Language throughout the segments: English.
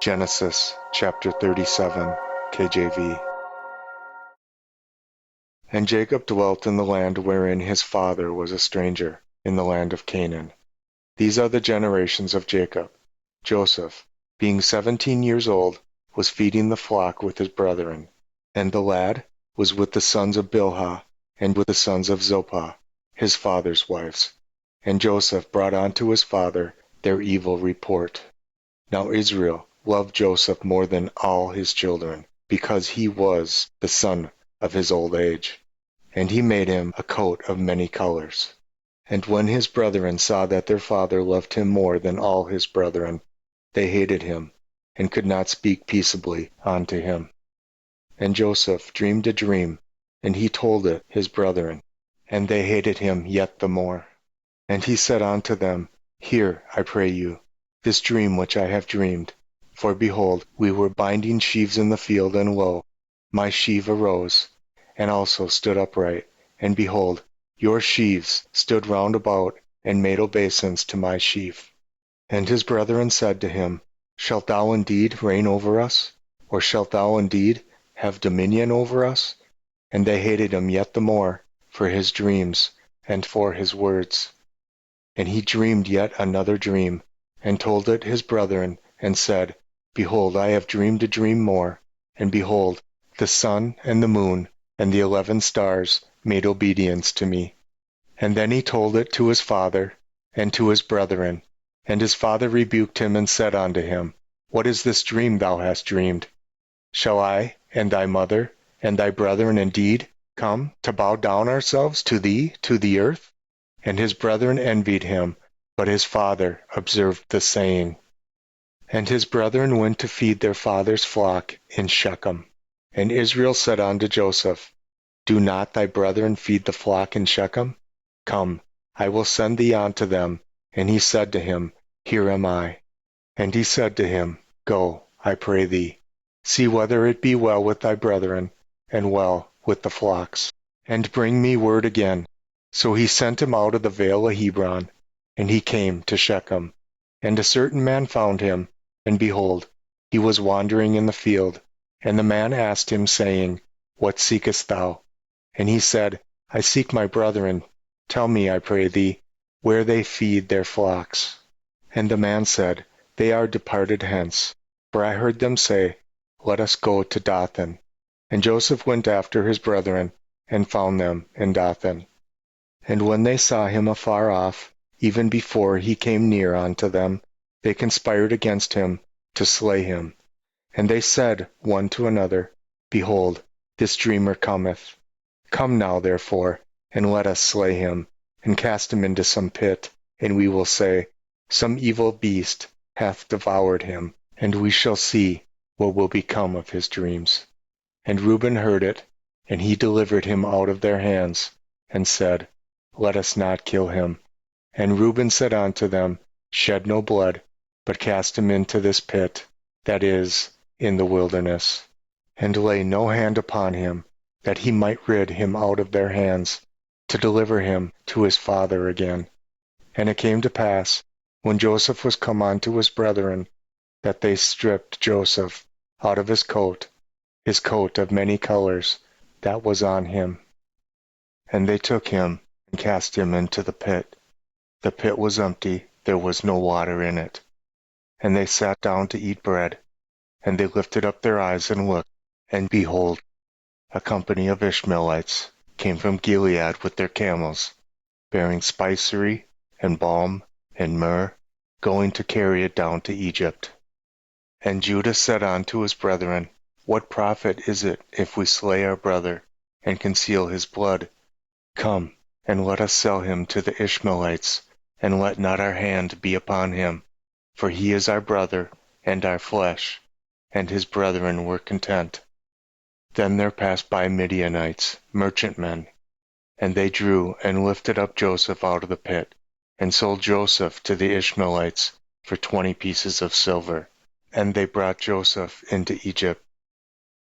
Genesis chapter 37, KJV. And Jacob dwelt in the land wherein his father was a stranger, in the land of Canaan. These are the generations of Jacob. Joseph, being 17 years old, was feeding the flock with his brethren. And the lad was with the sons of Bilhah, and with the sons of Zilpah, his father's wives. And Joseph brought unto his father their evil report. Now Israel loved Joseph more than all his children, because he was the son of his old age. And he made him a coat of many colors. And when his brethren saw that their father loved him more than all his brethren, they hated him, and could not speak peaceably unto him. And Joseph dreamed a dream, and he told it his brethren, and they hated him yet the more. And he said unto them, Hear, I pray you, this dream which I have dreamed. For behold, we were binding sheaves in the field, and lo, my sheaf arose, and also stood upright. And behold, your sheaves stood round about, and made obeisance to my sheaf. And his brethren said to him, Shalt thou indeed reign over us? Or shalt thou indeed have dominion over us? And they hated him yet the more for his dreams, and for his words. And he dreamed yet another dream, and told it his brethren, and said, Behold, I have dreamed a dream more. And behold, the sun and the moon and the 11 stars made obedience to me. And then he told it to his father and to his brethren. And his father rebuked him and said unto him, What is this dream thou hast dreamed? Shall I and thy mother and thy brethren indeed come to bow down ourselves to thee to the earth? And his brethren envied him, but his father observed the saying. And his brethren went to feed their father's flock in Shechem. And Israel said unto Joseph, Do not thy brethren feed the flock in Shechem? Come, I will send thee unto them. And he said to him, Here am I. And he said to him, Go, I pray thee, see whether it be well with thy brethren, and well with the flocks, and bring me word again. So he sent him out of the vale of Hebron, and he came to Shechem. And a certain man found him, and behold, he was wandering in the field. And the man asked him, saying, What seekest thou? And he said, I seek my brethren. Tell me, I pray thee, where they feed their flocks. And the man said, They are departed hence, for I heard them say, Let us go to Dothan. And Joseph went after his brethren, and found them in Dothan. And when they saw him afar off, even before he came near unto them, they conspired against him to slay him. And they said one to another, Behold, this dreamer cometh. Come now, therefore, and let us slay him, and cast him into some pit, and we will say, Some evil beast hath devoured him, and we shall see what will become of his dreams. And Reuben heard it, and he delivered him out of their hands, and said, Let us not kill him. And Reuben said unto them, Shed no blood, but cast him into this pit, that is, in the wilderness, and lay no hand upon him, that he might rid him out of their hands, to deliver him to his father again. And it came to pass, when Joseph was come unto his brethren, that they stripped Joseph out of his coat of many colors, that was on him. And they took him, and cast him into the pit. The pit was empty, there was no water in it. And they sat down to eat bread. And they lifted up their eyes and looked, and behold, a company of Ishmaelites came from Gilead with their camels, bearing spicery, and balm, and myrrh, going to carry it down to Egypt. And Judah said unto his brethren, What profit is it if we slay our brother, and conceal his blood? Come, and let us sell him to the Ishmaelites, and let not our hand be upon him, for he is our brother, and our flesh. And his brethren were content. Then there passed by Midianites, merchantmen, and they drew and lifted up Joseph out of the pit, and sold Joseph to the Ishmaelites for 20 pieces of silver. And they brought Joseph into Egypt.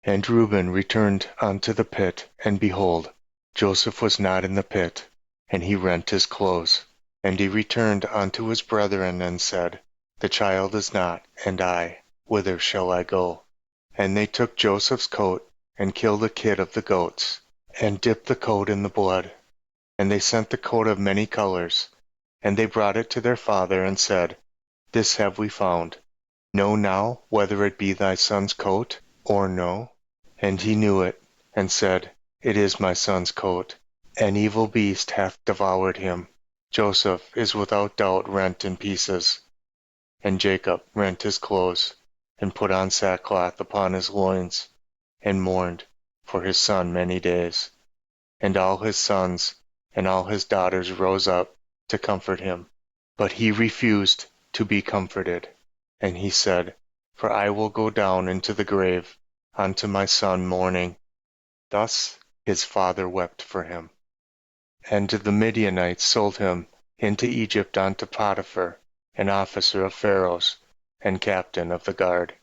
And Reuben returned unto the pit, and behold, Joseph was not in the pit, and he rent his clothes. And he returned unto his brethren, and said, The child is not, and I, whither shall I go? And they took Joseph's coat, and killed a kid of the goats, and dipped the coat in the blood. And they sent the coat of many colors, and they brought it to their father, and said, This have we found. Know now whether it be thy son's coat, or no. And he knew it, and said, It is my son's coat. An evil beast hath devoured him. Joseph is without doubt rent in pieces. And Jacob rent his clothes, and put on sackcloth upon his loins, and mourned for his son many days. And all his sons and all his daughters rose up to comfort him. But he refused to be comforted. And he said, For I will go down into the grave unto my son mourning. Thus his father wept for him. And the Midianites sold him into Egypt unto Potiphar, an officer of Pharaoh's, and captain of the guard.